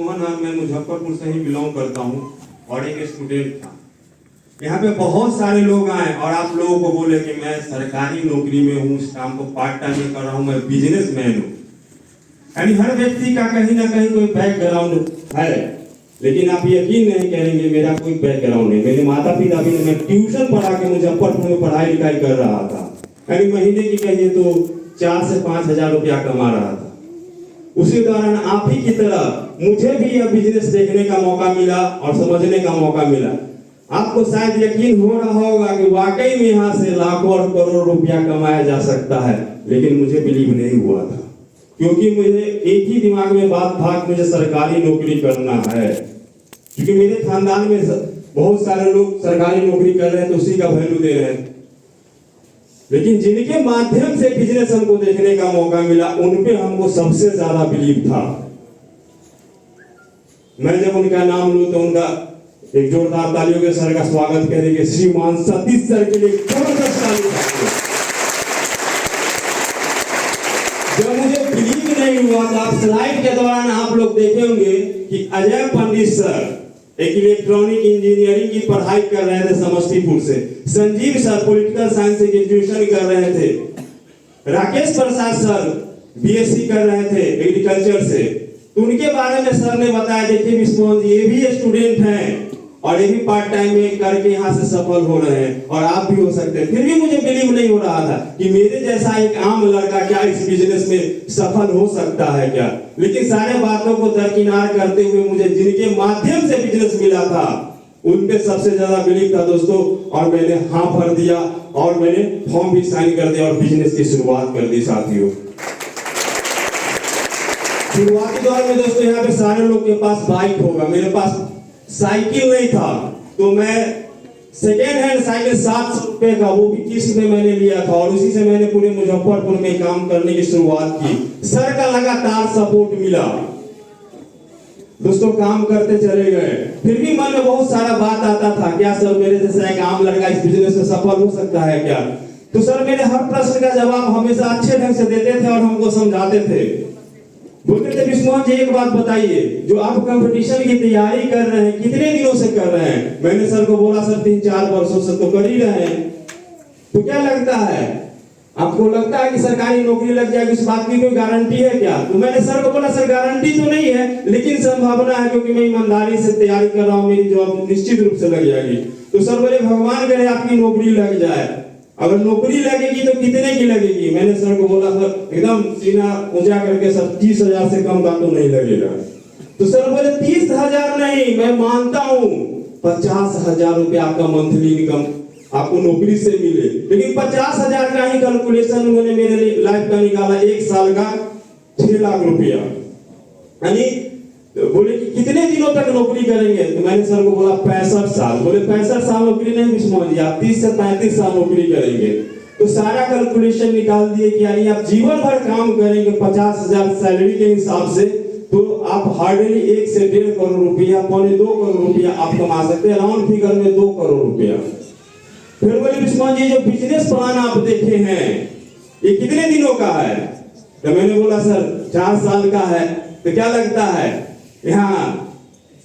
मोहन है, मैं मुजफ्फरपुर से ही बिलोंग करता हूँ और एक स्टूडेंट था। यहाँ पे बहुत सारे लोग आए और आप लोगों को बोले कि मैं सरकारी नौकरी में हूँ, इस काम को पार्ट टाइम में कर रहा हूँ, मैं बिजनेसमैन हूँ। यानी हर व्यक्ति का कहीं ना कहीं कोई बैकग्राउंड है, लेकिन आप यकीन नहीं करेंगे मेरा कोई बैकग्राउंड नहीं। मेरे माता पिता भी, मैं ट्यूशन पढ़ा के मुजफ्फरपुर में पढ़ाई लिखाई कर रहा था। यानी महीने की कहिए तो 4 से 5 हजार रुपया कमा रहा था। उसी दौरान आप ही की तरह मुझे भी यह बिजनेस देखने का मौका मिला और समझने का मौका मिला। आपको शायद यकीन हो रहा होगा कि वाकई में यहाँ से लाखों और करोड़ों रुपया कमाया जा सकता है, लेकिन मुझे बिलीव नहीं हुआ था, क्योंकि मुझे एक ही दिमाग में बात था कि मुझे सरकारी नौकरी करना है। क्योंकि मेरे खानदान में बहुत सारे लोग सरकारी नौकरी कर रहे हैं तो उसी का वैल्यू दे रहे हैं, लेकिन जिनके माध्यम से बिजनेस हमको देखने का मौका मिला उन पे हमको सबसे ज्यादा बिलीव था। मैं जब उनका नाम लूं तो उनका एक जोरदार तालियों के सर का स्वागत करेंगे। श्रीमान सतीश सर के लिए जबरदस्त ताली। जब मुझे बिलीव नहीं हुआ तो आप स्लाइड के दौरान आप लोग देखे होंगे कि अजय पंडित सर एक इलेक्ट्रॉनिक इंजीनियरिंग की पढ़ाई कर रहे थे समस्तीपुर से, Sanjeev sir political science graduation कर रहे थे, राकेश प्रसाद सर बीएससी कर रहे थे एग्रीकल्चर से। तो उनके बारे में सर ने बताया, देखिए विस्मोहन जी ये भी स्टूडेंट हैं और ये भी पार्ट टाइम में करके यहाँ से सफल हो रहे हैं और आप भी हो सकते हैं। फिर भी मुझे बिलीव नहीं हो रहा था कि मेरे जैसा एक आम लड़का क्या इस बिजनेस में सफल हो सकता है क्या। लेकिन सारे बातों को दरकिनार करते हुए मुझे जिनके माध्यम से बिजनेस मिला था उन पे सबसे ज्यादा बिलीव था दोस्तों, और मैंने हाँ भर दिया और मैंने फॉर्म भी साइन कर दिया और बिजनेस की शुरुआत कर दी। साथियों, शुरुआती दौर में दोस्तों यहाँ पे सारे लोग के पास बाइक होगा, मेरे पास साइकिल नहीं था, तो मैं सेकेंड हैंड साइकिल 700 रुपए का, वो भी किस्त में मैंने लिया था और उसी से मैंने पूरे मुजफ्फरपुर में काम करने की शुरुआत की। सर का लगातार सपोर्ट मिला दोस्तों, काम करते चले गए। फिर भी मन में बहुत सारा बात आता था, क्या सर मेरे जैसा एक आम लड़का इस बिजनेस में सफल हो सकता है क्या। तो सर मेरे हर प्रश्न का जवाब हमेशा अच्छे ढंग से देते थे और हमको समझाते थे। बोलते थे विस्मोहन जी एक बात बताइए, जो आप कंपटीशन की तैयारी कर रहे हैं कितने दिनों से कर रहे हैं। मैंने सर को बोला सर 3-4 वर्षों से तो कर ही रहे हैं। तो क्या लगता है आपको, लगता है कि सरकारी नौकरी लग जाएगी, इस बात की कोई गारंटी है क्या। तो मैंने सर को बोला सर गारंटी तो नहीं है, लेकिन संभावना है, क्योंकि मैं ईमानदारी से तैयारी कर रहा हूँ, मेरी जॉब निश्चित रूप से लग जाएगी। तो सर बोले भगवान करे आपकी नौकरी लग जाए, अगर नौकरी लगेगी तो कितने की लगेगी। मैंने सर को बोला सर एकदम सीना ऊंचा करके सर 30,000 से कम का तो नहीं लगेगा। तो सर बोले 30,000 नहीं, मैं मानता हूँ 50,000 रुपया आपका मंथली इनकम आपको नौकरी से मिले, लेकिन 50,000 का ही कैलकुलेशन उन्होंने मेरे लाइफ का निकाला, 1 साल का 6 लाख रुपया। यानी बोले कि कितने दिनों तक नौकरी करेंगे। तो मैंने सर को बोला 65 साल। बोले 65 साल नौकरी नहीं विस्मोहन जी, आप 30 से 35 साल नौकरी करेंगे। तो सारा कैलकुलेशन निकाल दिए कि यानी आप जीवन भर काम करेंगे 50,000 सैलरी के हिसाब से, तो आप हार्डली 1 से 1.5 करोड़ रुपया, 2.25 करोड़ रुपया आप कमा सकते हैं, राउंड फिगर में 2 करोड़ रुपया। फिर बोले विस्मोहन जी जो बिजनेस प्लान आप देखे हैं ये कितने दिनों का है। तो मैंने बोला सर 4 साल का है। तो क्या लगता है यहाँ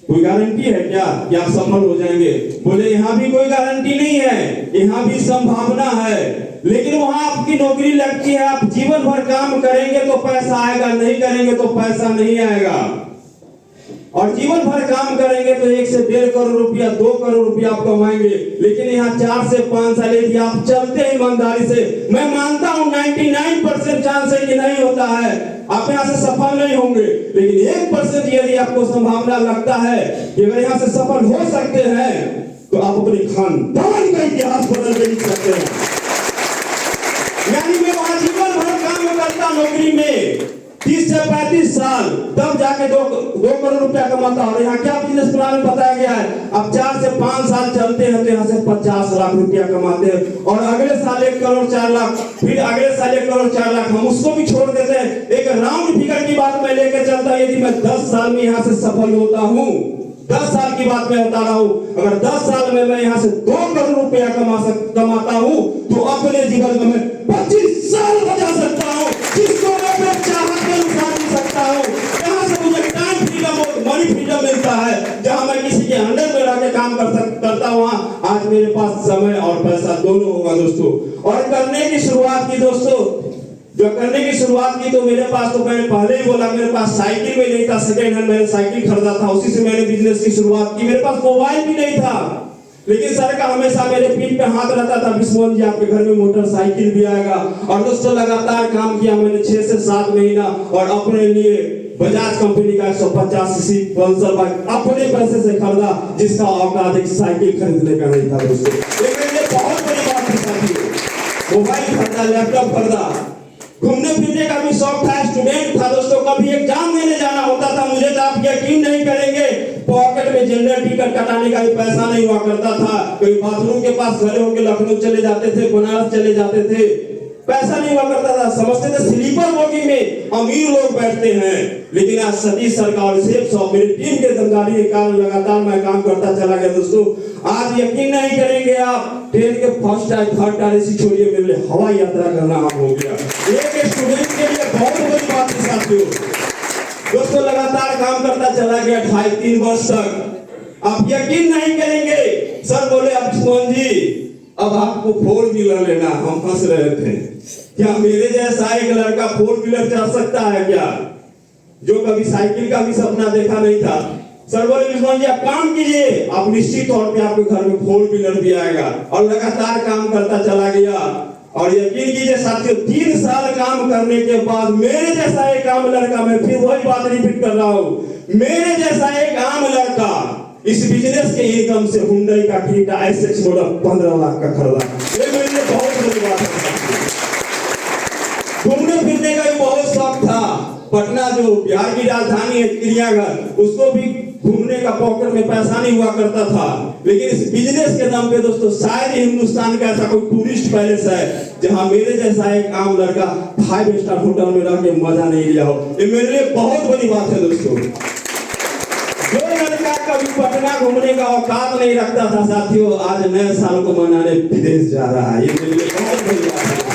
कोई गारंटी है क्या कि आप सफल हो जाएंगे। बोले यहाँ भी कोई गारंटी नहीं है, यहाँ भी संभावना है, लेकिन वहां आपकी नौकरी लगती है, आप जीवन भर काम करेंगे तो पैसा आएगा, नहीं करेंगे तो पैसा नहीं आएगा। और जीवन भर काम करेंगे तो 1 से 1.5 करोड़ रुपया, 2 करोड़ रुपया आप कमाएंगे। लेकिन यहाँ 4 से 5 साल यदि आप चलते हैं ईमानदारी से, मैं मानता हूँ 99% चांस है कि नहीं होता है, आप यहाँ से सफल नहीं होंगे, लेकिन 1% यदि आपको संभावना लगता है कि अगर यहाँ से सफल हो सकते हैं तो आप अपने खानदान का इतिहास बदल के लिख सकते हैं। यानी मैं वहां जीवन भर काम करता नौकरी में 30 से 35 साल, तब जाके 2 करोड़ रुपया कमाता। और यहाँ क्या बिजनेस प्लान में बताया गया है, अब 4 से 5 साल चलते हैं तो यहाँ से 50 लाख रुपया कमाते हैं, और अगले साल 1 करोड़ 4 लाख, फिर अगले साल 1 करोड़ 4 लाख, हम उसको भी छोड़ देते हैं। एक राउंड फिगर की बात मैं लेकर चलता हूँ, यदि मैं 10 साल में यहाँ से सफल होता हूँ, 10 साल की बात मैं बता रहा हूँ, अगर 10 साल में मैं यहाँ से 2 करोड़ रुपया कमाता हूँ तो अपने जीवन में मैं 25 साल बचा सकता हूँ, जिसको मैं अपने चाहत के अनुसार जी सकता हूँ। यहाँ से मुझे टाइम फ्रीडम मनी फ्रीडम मिलता है, जहां मैं किसी के अंडर में रह के काम करता हूं, आज मेरे पास समय और पैसा दोनों होगा दोस्तों। और करने की शुरुआत की दोस्तों, तो मेरे पास, तो मैंने पहले ही बोला, मेरे पास साइकिल भी नहीं था, सेकेंड हैंड मैंने साइकिल खरीदा था, उसी से मैंने बिजनेस की शुरुआत की। मेरे पास मोबाइल भी नहीं था, लेकिन सर का हमेशा मेरे पीठ पे हाथ रहता था, बिस्मोन जी आपके घर में मोटरसाइकिल भी आएगा। और दोस्तों लगातार काम किया मैंने 6 से 7 महीना, और अपने लिए बजाज कंपनी का 150 सीसी पल्सर बाइक अपने पैसे से खरीदा, जिसका औकात एक साइकिल खरीदने का नहीं था दोस्तों। लेकिन ये बहुत बड़ी बात है साथियों, मोबाइल खरीदा, लैपटॉप खरीदा, घूमने फिरने का भी शौक था, स्टूडेंट था दोस्तों, कभी एग्जाम देने जाना होता था मुझे, तो आप यकीन नहीं करेंगे, पॉकेट में जनरल टिकट कटाने का भी पैसा नहीं हुआ करता था। कोई बाथरूम के पास खड़े होकर लखनऊ चले जाते थे, बनारस चले जाते थे, पैसा नहीं हुआ करता था, समझते थे स्लीपर बोगी में अमीर लोग बैठते हैं। लेकिन आज सतीश सरकार सेफ सॉफ्ट मेरी टीम के दमदारी के कारण लगातार मैं काम करता चला गया दोस्तों। आज यकीन नहीं करेंगे आप, ट्रेन के फर्स्ट टाइम थर्ड टाइम ऐसी छोड़िए, मेरे लिए हवाई यात्रा करना आम हो गया। एक स्टूडेंट के लिए बहुत बड़ी बात है साथियों। दोस्तों लगातार काम करता चला गया 2.5-3 वर्ष तक। आप यकीन नहीं करेंगे, सर बोले अभिष्मोहन जी अब आपको 4 व्हीलर लेना। हम हंस रहे थे, क्या मेरे जैसा एक लड़का 4 व्हीलर चला सकता है क्या, जो कभी साइकिल का भी सपना देखा नहीं था। सर बोले अभिष्मोहन जी आप काम कीजिए, आप निश्चित तौर पे आपके घर में 4 व्हीलर भी आएगा। और लगातार काम करता चला गया, और यकीन कीजिए साथियों 3 साल काम करने के बाद मेरे जैसा एक आम लड़का, मैं फिर वही बात रिपीट कर रहा हूं, मेरे जैसा एक आम लड़का इस बिजनेस के इनकम से हुंडई का क्रेटा एसएक्स मॉडल 15 लाख का खरीदा। ये मेरे लिए बहुत बड़ी बात है। घूमने फिरने का भी बहुत शौक था, पटना जो बिहार की राजधानी है चिड़ियाघर, उसको भी घूमने का पॉकेट में पैसा नहीं हुआ करता था। लेकिन इस बिजनेस के दम पे दोस्तों शायद हिंदुस्तान का ऐसा कोई टूरिस्ट पैलेस है जहां मेरे जैसा एक आम लड़का 5 स्टार होटल में रह के मजा नहीं लिया हो। ये मेरे लिए बहुत बड़ी बात है दोस्तों। जो लड़का कभी पटना घूमने का औकात नहीं रखता था साथियों, आज नए साल को मनाने विदेश जा रहा है। ये मेरे लिए बहुत बड़ी बात है।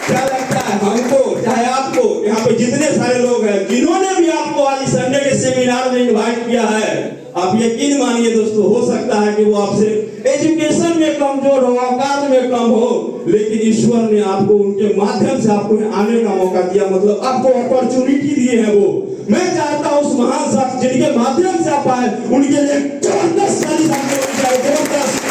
क्या लगता है हमको चाहे आपको, यहाँ पे जितने सारे लोग हैं जिन्होंने भी आपको आज संडे के सेमिनार में इनवाइट किया है, आप यकीन मानिए दोस्तों, हो सकता है कि वो आपसे एजुकेशन में कमजोर हो, औकात में कम हो, लेकिन ईश्वर ने आपको उनके माध्यम से आपको आने का मौका दिया, मतलब आपको अपॉर्चुनिटी दी है। वो मैं चाहता हूं उस महान शख्स जिनके माध्यम से आप आए, उनके लिए जबरदस्त ताली जबरदस्त।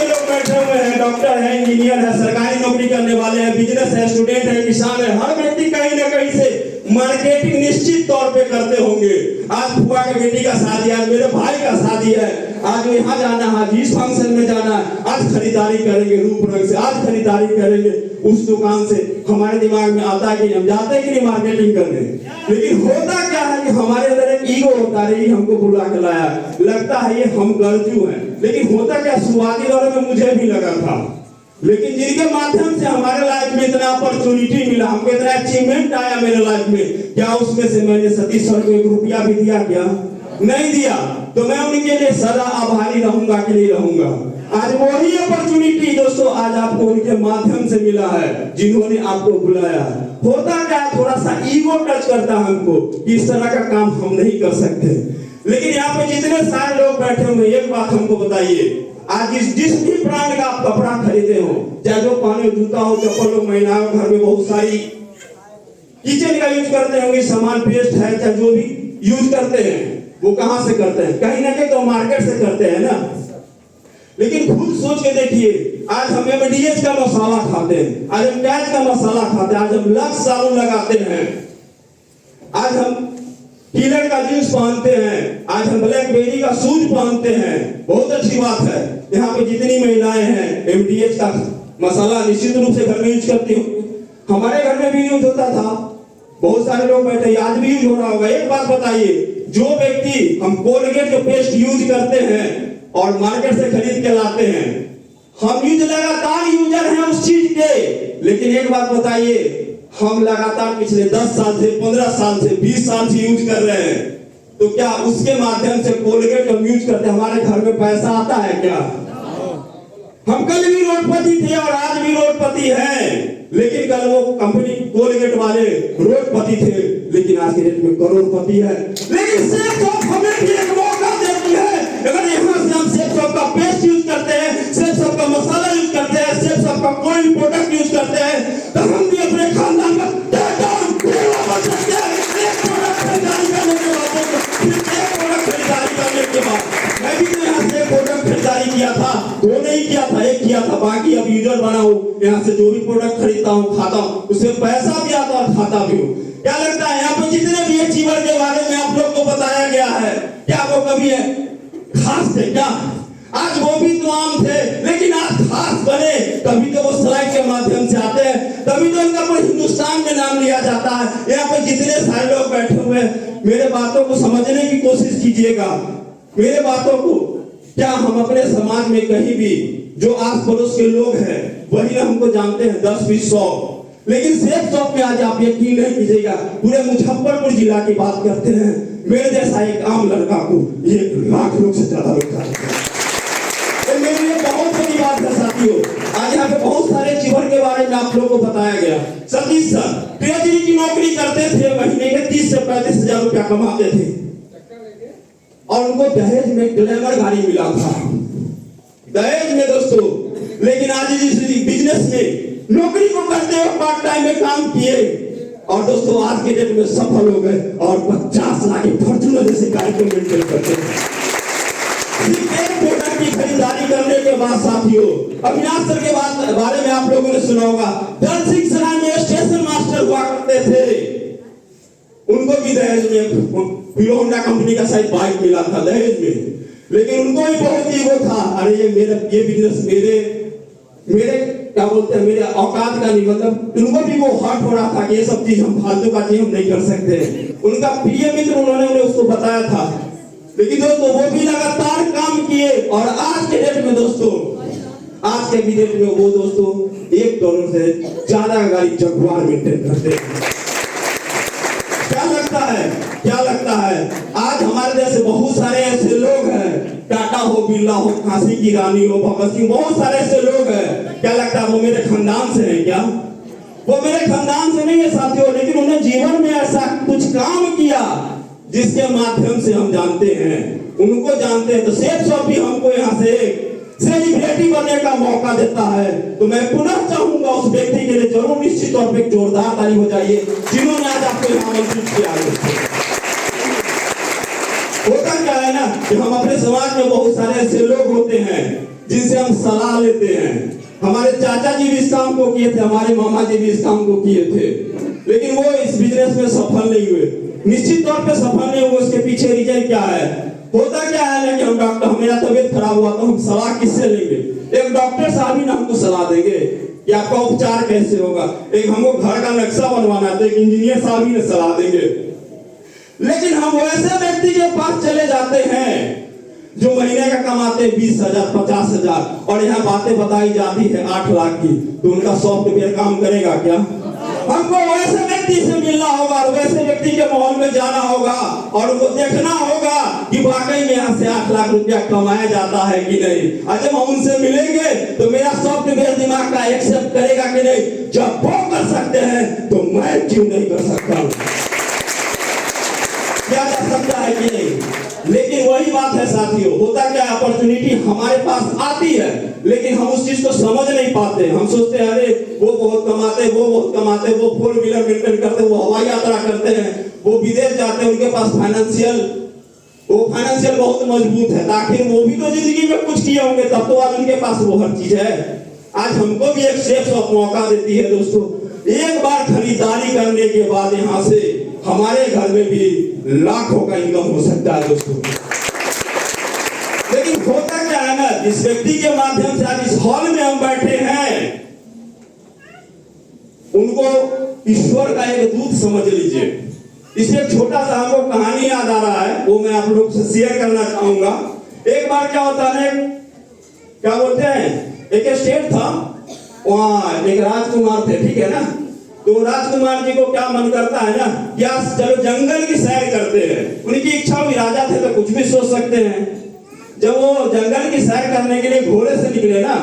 लोग बैठे हुए हैं, डॉक्टर है, इंजीनियर है, सरकारी नौकरी करने वाले हैं, बिजनेस है, स्टूडेंट है, किसान है, हर व्यक्ति कहीं ना कहीं से मार्केटिंग निश्चित तौर पे करते होंगे। आज फुआ के बेटी का शादी है, आज मेरे भाई का शादी है, आज यहाँ जाना है, आज इस फंक्शन में जाना है, आज खरीदारी करेंगे रूप रंग से, आज खरीदारी करेंगे उस दुकान से। हमारे दिमाग में आता है कि हम जाते हैं कि नहीं मार्केटिंग करने, लेकिन होता क्या है कि हमारे अंदर एक ईगो होता है, हमको बुला के लाया, लगता है ये हम गरजू हैं। लेकिन होता क्या, शुरुआती दौर में मुझे भी लगा था, लेकिन जिनके माध्यम से हमारे लाइफ में इतना अपॉर्चुनिटी मिला, हमको इतना अचीवमेंट आया मेरे लाइफ में, क्या उसमें से मैंने सतीश सर को 1 रुपया भी दिया क्या? नहीं दिया। तो मैं उनके लिए सदा आभारी रहूंगा कि नहीं रहूंगा। आज वही अपॉर्चुनिटी दोस्तों आज आपको उनके माध्यम से मिला है, जिन्होंने आपको बुलाया। होता क्या, थोड़ा सा ईगो टच करता है हमको कि इस तरह का काम हम नहीं कर सकते। लेकिन यहाँ पे जितने सारे लोग बैठे हुए, एक बात हमको बताइए, आज जिस भी ब्रांड का आप कपड़ा खरीदे हो, चाहे जो पहने जूता हो, चप्पल हो, महिलाओं घर में बहुत सारी किचन का यूज करते होंगे सामान, पेस्ट है, चाहे जो भी यूज करते हैं, वो कहां से करते हैं? कहीं ना कहीं तो मार्केट से करते हैं ना। लेकिन खुद सोच के देखिए, आज हम एमडीएच का मसाला खाते हैं, आज हम प्याज का मसाला खाते हैं, आज हम लक्स साबुन लगाते हैं, आज हम टीलर का जींस पहनते हैं, आज हम ब्लैकबेरी का शूज पहनते हैं। बहुत अच्छी बात है। यहाँ पे जितनी महिलाएं हैं एमडीएच का मसाला निश्चित रूप से घर में यूज करती हो। हमारे घर में भी यूज होता था, बहुत सारे लोग बैठे, आज भी यूज हो रहा होगा। एक बात बताइए, जो व्यक्ति हम कोलगेट जो पेस्ट यूज करते हैं और मार्केट से खरीद के लाते हैं, हम यूज लगातार यूजर हैं उस चीज के। लेकिन एक बात बताइए, हम लगातार पिछले 10 साल से, 15 साल से, 20 साल से यूज कर रहे हैं, तो क्या उसके माध्यम से कोलगेट हम यूज करते हैं, हमारे घर में पैसा आता है क्या? हम कल भी रोडपति थे और आज भी रोडपति हैं, लेकिन कल वो कंपनी कोलगेट वाले करोड़पति थे, लेकिन आज के डेट में करोड़पति है। लेकिन सेफ शॉप हमें भी एक मौका देती है। अगर यहाँ से हम सेफ शॉप का पेस्ट यूज करते हैं, सेफ शॉप का मसाला यूज करते हैं, सेफ शॉप का कोई भी प्रोडक्ट यूज करते हैं, तो हम भी अपने खानदान का बच सकते हैं। एक प्रोडक्ट खरीदारी करने के बाद मैं भी तो यहाँ से प्रोडक्ट खरीदारी किया था, वो नहीं किया था, एक किया था, बाकी अब यूजर बना हूँ। यहाँ से जो भी प्रोडक्ट खरीदता हूँ, खाता हूँ, उससे पैसा भी आता और खाता भी हूँ। क्या लगता है यहाँ पे जितने भी अचीवर के बारे में आप लोग को बताया गया है, क्या वो कभी खास थे क्या? आज वो भी तो आम थे, लेकिन आज खास बने तभी तो वो सराय के माध्यम से आते हैं, तभी तो इनका पूरे हिंदुस्तान में नाम लिया जाता है। यहाँ पे जितने सारे लोग बैठे हुए हैं, मेरे बातों को समझने की कोशिश कीजिएगा। मेरे बातों को क्या हम अपने समाज में कहीं भी जो आस पड़ोस के लोग हैं वही हमको जानते हैं 10, 20, 100, लेकिन सेफ शॉप में आज आप यकीन नहीं कीजिएगा, पूरे मुजफ्फरपुर जिला की बात करते हैं, मेरे जैसा एक आम लड़का को 1 लाख लोग से ज्यादा लोग जानते हैं। मेरे लिए बहुत बड़ी बात है साथियों। आज यहाँ पे बहुत सारे चीवर के बारे में आप लोगों को बताया गया। सतीश सर ट्रेजरी की नौकरी करते थे, महीने के 30 से 35 हजार रुपया कमाते थे और उनको दहेज में ग्लैमर गाड़ी मिला था, दहेज में दोस्तों। लेकिन आज इस बिजनेस में नौकरी को करते हुए पार्ट टाइम में काम किए और दोस्तों आज के डेट में सफल हो गए और 50 लाख की फॉर्च्यूनर जैसे गाड़ी को मेंटेन करते हैं। एक प्रोडक्ट की खरीदारी करने के बाद साथियों, अविनाश सर के बारे में आप लोगों ने सुना होगा, दल सिंह सराय में स्टेशन मास्टर हुआ करते थे, उनको भी दहेज में हीरो होंडा कंपनी का शायद बाइक मिला था दहेज में, लेकिन उनको भी बहुत ईगो था, अरे ये बिजनेस मेरे क्या बोलते हैं, मेरे औकात का नहीं, मतलब उनको भी वो हर्ट हो रहा था कि ये सब चीज हम फालतू का चीज हम नहीं कर सकते। उनका प्रिय मित्र उन्होंने उन्हें उसको बताया था, लेकिन दोस्तों वो भी लगातार काम किए और आज के डेट में दोस्तों, आज के डेट में वो दोस्तों 1 करोड़ से ज्यादा गाड़ी जगुआर मेंटेन करते हैं। क्या लगता है आज हमारे जैसे बहुत सारे ऐसे लोग हैं, टाटा हो, बिरला हो, झांसी की रानी हो, भगत सिंह, बहुत सारे ऐसे लोग हैं, क्या लगता है वो मेरे खानदान से हैं क्या? वो मेरे खानदान से नहीं है साथियों, लेकिन उन्होंने जीवन में ऐसा कुछ काम किया जिसके माध्यम से हम जानते हैं, उनको जानते हैं। तो सेफ शॉप भी हमको यहाँ से सेलिब्रिटी बनने का मौका देता है। तो मैं पुनः चाहूंगा उस व्यक्ति के लिए जरूर निश्चित तौर पे जोरदार ताली हो जाइए जिन्होंने आज आपको यहाँ आमंत्रित किया है। होता क्या है ना कि हम अपने समाज में बहुत सारे ऐसे लोग होते हैं जिनसे हम सलाह लेते हैं। हमारे चाचा जी भी इस काम को किए थे, हमारे मामा जी भी इस काम को किए थे, लेकिन वो इस बिजनेस में सफल नहीं हुए। निश्चित तौर पे सफल नहीं हुए, उसके पीछे रीजन क्या है? होता क्या है ना कि हम डॉक्टर, मेरा तबीयत खराब हुआ तो हम सलाह किससे लेंगे? एक डॉक्टर साहब ही ना हमको सलाह देंगे कि आपका उपचार कैसे होगा। एक हमको घर का नक्शा बनवाना है तो एक इंजीनियर साहब ही ने सलाह देंगे। लेकिन हम वैसे व्यक्ति के पास चले जाते हैं जो महीने का कमाते 20,000, 50,000 और यहाँ बातें बताई जाती है 8 लाख की, तो उनका सॉफ्टवेयर काम करेगा क्या? हमको वैसे व्यक्ति से मिलना होगा और वैसे व्यक्ति के माहौल में जाना होगा और उनको देखना होगा कि वाकई में यहाँ से 8 लाख रुपया कमाया जाता है कि नहीं। और जब हम उनसे मिलेंगे तो मेरा सॉफ्टवेयर दिमाग का एक्सेप्ट करेगा कि नहीं। जब वो कर सकते हैं तो मैं क्यों नहीं कर सकता? क्या कर सकता है कि नहीं? लेकिन वही बात है साथियों, होता क्या, अपॉर्चुनिटी हमारे पास आती है लेकिन हम उस चीज को समझ नहीं पाते। हम सोचते हैं अरे वो बहुत कमाते, वो बहुत कमाते, वो 4 व्हीलर मेंटेन करते, वो हवाई यात्रा करते हैं, वो विदेश जाते हैं, उनके पास फाइनेंशियल बहुत मजबूत है, ताकि वो भी तो जिंदगी में कुछ किए होंगे तब तो आज उनके पास वो हर चीज है। आज हमको भी एक सेफ शॉप मौका देती है दोस्तों। एक बार खरीदारी करने के बाद यहाँ से हमारे घर में भी लाखों का इनकम हो सकता है दोस्तों। लेकिन होता क्या है ना, इस व्यक्ति के माध्यम से आज इस हॉल में हम बैठे हैं, उनको ईश्वर का एक दूत समझ लीजिए। इसे एक छोटा सा हमको कहानी याद आ रहा है, वो मैं आप लोग से शेयर करना चाहूंगा। एक बार क्या होता है, क्या बोलते हैं, एक स्टेट था, वहां एक राजकुमार थे, ठीक है ना। तो राजकुमार जी को क्या मन करता है ना, क्या चलो जंगल की सैर करते हैं। उनकी इच्छा हुई, राजा थे तो कुछ भी सोच सकते हैं। जब वो जंगल की सैर करने के लिए घोड़े से निकले ना,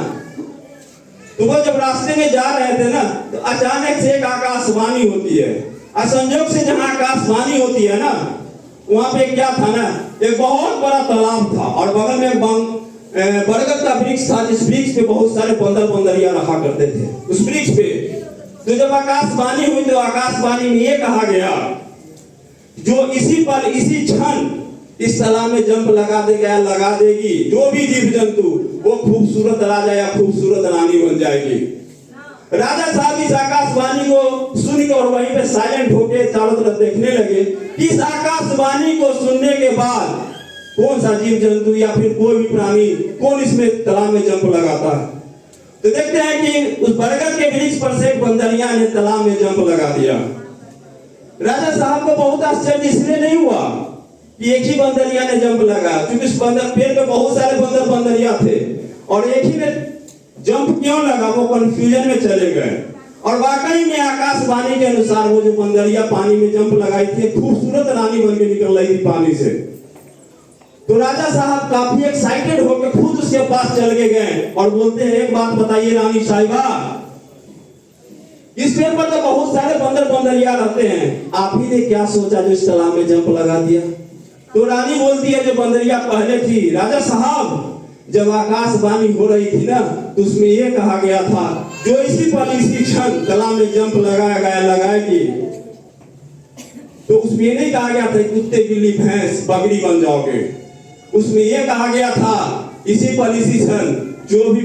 तो वो जब रास्ते में जा रहे थे ना, तो अचानक से एक आकाशवाणी होती है। और संयोग से जहाँ आकाशवाणी होती है ना, वहां पे क्या था ना, एक बहुत बड़ा तालाब था और बगल में बरगद का वृक्ष था, जिस वृक्ष पे बहुत सारे बंदरिया रखा करते थे उस वृक्ष पे। तो जब आकाशवाणी हुई तो आकाशवाणी में ये कहा गया, जो इसी पर इसी क्षण इस तालाब में जंप लगा देगी, जो भी जीव जंतु वो खूबसूरत राजा या खूबसूरत रानी बन जाएगी। राजा साहब इस आकाशवाणी को सुनकर और वहीं पे साइलेंट होकर चारों तरफ देखने लगे। इस आकाशवाणी को सुनने के बाद कौन सा जीव जंतु या फिर कोई भी प्राणी कौन इसमें तालाब में जंप लगाता है। तो देखते हैं कि उस बरगद के वृक्ष पर से एक बंदरिया ने तालाब में जंप लगा दिया। राजा साहब को बहुत आश्चर्य इसलिए नहीं हुआ कि एक ही बंदरिया ने जंप लगाया, क्योंकि इस पेड़ पे बहुत सारे बंदरिया थे और एक ही ने जंप क्यों लगा, वो कंफ्यूजन में चले गए। और वाकई में आकाशवाणी के अनुसार वो जो बंदरिया पानी में जंप लगाई थी, खूबसूरत रानी बन के निकल रही थी पानी से। तो राजा साहब काफी एक्साइटेड होकर खुद उसके पास चल के गए और बोलते हैं, एक बात बताइए रानी साहिबा, इस पेड़ पर तो बहुत सारे बंदरिया रहते हैं, आप ही ने क्या सोचा जो इस तालाब में जंप लगा दिया। तो रानी बोलती है, जो बंदरिया पहले थी राजा साहब, जब आकाशवाणी हो रही थी ना, तो उसमें यह कहा गया था, जो इसी पर इसी क्षण तालाब में जंप लगाएगी, तो उसमें यह नहीं कहा गया था कुत्ते बिल्ली भैंस बकरी बन जाओगे। उसमें यह कहा गया था, इसी पर इसी क्षण जो भी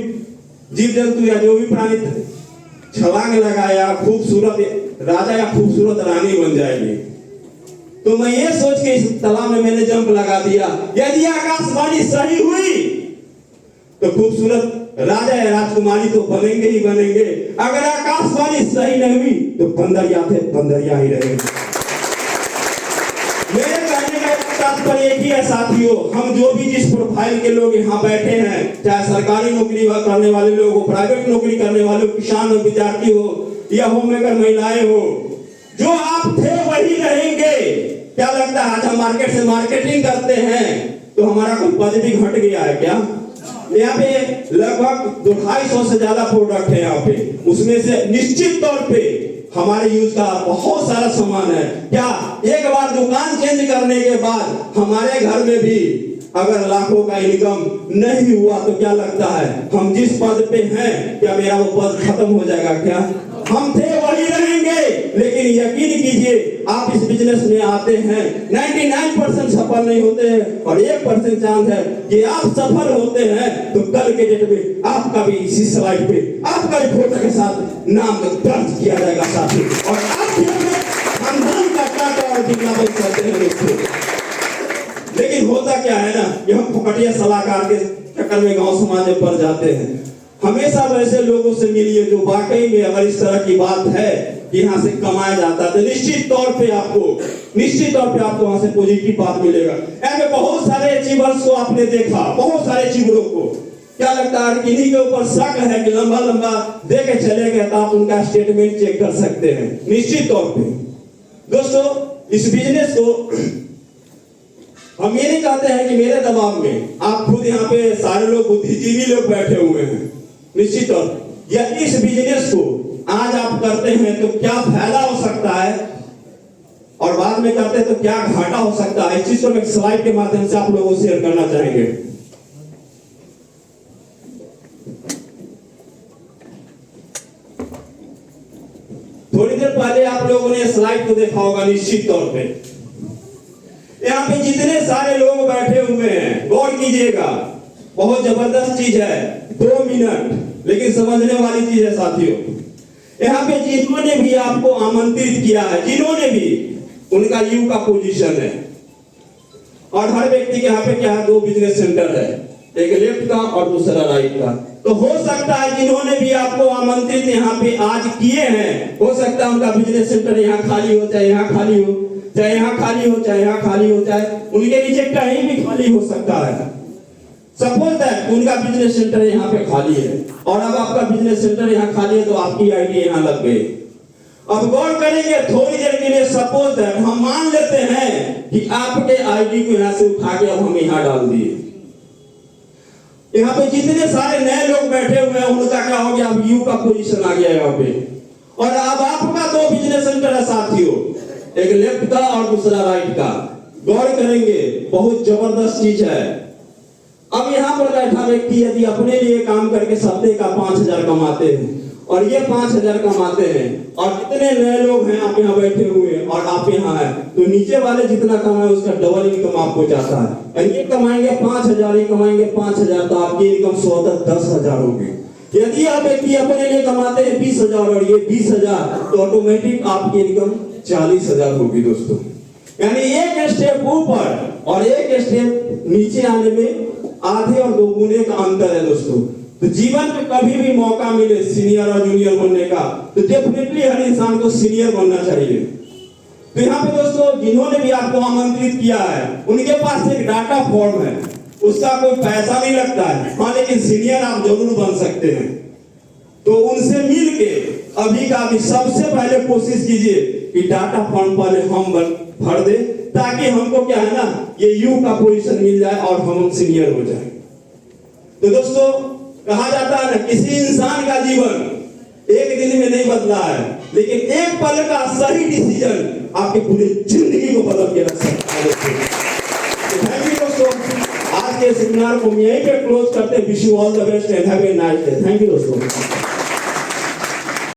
जीव जंतु या जो भी प्राणी छलांग लगाया खूबसूरत राजा या खूबसूरत रानी बन जाएगी। तो मैं ये सोच के इस तालाब में मैंने जंप लगा दिया, यदि आकाशवाणी सही हुई तो खूबसूरत राजा या राजकुमारी तो बनेंगे ही बनेंगे, अगर आकाशवाणी सही नहीं हुई तो बंदरिया ही रहेंगे। मेरे कहने का तात्पर्य एक ही है साथियों, हम जो भी जिस प्रोफाइल के लोग यहाँ बैठे हैं, चाहे सरकारी नौकरी करने वाले लोग हो, प्राइवेट नौकरी करने वाले हो, किसान हो, विद्यार्थी हो या होम मेकर महिलाएं हो, जो आप थे वही रहेंगे। क्या लगता है आज हम मार्केट से मार्केटिंग करते हैं तो हमारा कोई पद भी घट गया है क्या? यहाँ पे लगभग 250 से ज्यादा प्रोडक्ट है यहाँ पे, उसमें से निश्चित तौर पे हमारे यूज का बहुत सारा सामान है। क्या एक बार दुकान चेंज करने के बाद हमारे घर में भी अगर लाखों का इनकम नहीं हुआ तो क्या लगता है हम जिस पद पे हैं, क्या मेरा वो पद खत्म हो जाएगा क्या? हम थे वही रहेंगे। लेकिन यकीन कीजिए, आप इस बिजनेस में आते हैं, 99% सफल नहीं होते हैं और 1% चांस है कि आप सफल होते हैं तो कल के डेट में आपका भी इसी स्लाइड पे आपका भी फोटो के साथ नाम दर्ज किया जाएगा साथी, और आप भी अपने खानदान का टाटा और बिगला बन सकते हैं। लेकिन होता क्या है ना, कि हम फुकटिया सलाहकार के चक्कर में गांव समाज में पड़ जाते हैं। हमेशा वैसे लोगों से मिलिए जो वाकई में अगर इस तरह की बात है कि यहाँ से कमाया जाता है तो निश्चित तौर पे आपको वहां से पॉजिटिव बात मिलेगा। ऐसे बहुत सारे अचीवर्स को आपने देखा, बहुत सारे अचीवरों को क्या लगता है किन्हीं के ऊपर शक है कि लंबा लंबा दे के चले गए, तो आप उनका स्टेटमेंट चेक कर सकते हैं निश्चित तौर पे। दोस्तों, इस बिजनेस को हम ये नहीं कहते हैं कि मेरे दबाव में, आप खुद यहाँ पे सारे लोग बुद्धिजीवी लोग बैठे हुए हैं। निश्चित तौर या इस बिजनेस को आज आप करते हैं तो क्या फायदा हो सकता है और बाद में करते हैं तो क्या घाटा हो सकता है, इस चीज को मैं स्लाइड के माध्यम से आप लोगों से शेयर करना चाहेंगे। थोड़ी देर पहले आप लोगों ने स्लाइड को देखा होगा निश्चित तौर पे। यहाँ पे जितने सारे लोग बैठे हुए हैं, गौर कीजिएगा, बहुत जबरदस्त चीज है। 2 मिनट लेकिन समझने वाली चीज है साथियों। यहाँ पे जिन्होंने भी आपको आमंत्रित किया है, जिन्होंने भी, उनका यू का पोजीशन है और हर व्यक्ति के यहाँ पे क्या है, 2 बिजनेस सेंटर है, एक लेफ्ट का और दूसरा राइट का। तो हो सकता है जिन्होंने भी आपको आमंत्रित यहाँ पे आज किए हैं, हो सकता है उनका बिजनेस सेंटर यहाँ खाली हो, चाहे यहाँ खाली हो, चाहे यहाँ खाली हो, चाहे यहाँ खाली हो, चाहे उनके नीचे कहीं भी खाली हो सकता है। सपोज दैट उनका बिजनेस सेंटर यहाँ पे खाली है और अब आपका बिजनेस सेंटर यहाँ खाली है तो आपकी आईडी यहाँ लग गई। अब गौर करेंगे थोड़ी देर के लिए, सपोज दैट हम मान लेते हैं कि आपके आईडी को यहाँ से उठा के अब हम यहाँ डाल दिए। यहाँ पे जितने सारे नए लोग बैठे हुए हैं उनका क्या हो गया, अब यू का पोजीशन आ गया यहाँ पे। और अब आपका दो बिजनेस सेंटर है साथियों, एक लेफ्ट का और दूसरा राइट का। गौर करेंगे, बहुत जबरदस्त चीज है। अब यहाँ पर बैठा व्यक्ति यदि अपने लिए काम करके सप्ताह का 5,000 कमाते हैं और ये 5,000 कमाते हैं, और जितने नए लोग हैं आप यहाँ बैठे हुए और आप यहाँ हैं, तो नीचे वाले जितना कमाए उसका डबल इनकम आपको जाता है। ये कमाएंगे 5,000, ये कमाएंगे 5,000, तो आपकी इनकम 10,000 होगी। यदि आप व्यक्ति अपने लिए कमाते हैं 20,000 और ये 20,000, तो ऑटोमेटिक आपकी इनकम 40,000 होगी दोस्तों। यानी एक स्टेप ऊपर और एक स्टेप नीचे आने में आधे और दोगुने का अंतर है दोस्तों। तो जीवन में कभी भी मौका मिले सीनियर और जूनियर बनने का, तो डेफिनेटली हर इंसान को सीनियर बनना चाहिए। तो यहाँ पे दोस्तों जिन्होंने भी आपको आमंत्रित किया है उनके पास एक डाटा फॉर्म है, उसका कोई पैसा नहीं लगता है, हाँ, लेकिन सीनियर आप जरूर बन सकते हैं। तो उनसे मिल के अभी का अभी सबसे पहले कोशिश कीजिए कि डाटा फॉर्म पहले हम भर दे, ताकि हमको क्या है ना, ये यू का पोजीशन मिल जाए और हम सीनियर हो जाए। तो दोस्तों कहा जाता है ना, किसी इंसान का जीवन एक दिन में नहीं बदला है, लेकिन एक पल का सही डिसीजन आपकी पूरी जिंदगी को बदल के रख सकता है। थैंक यू दोस्तों, आज के सेमिनार को यहीं पे क्लोज करते हैं। Wish you all the best and have a nice day. Thank you दोस्तों।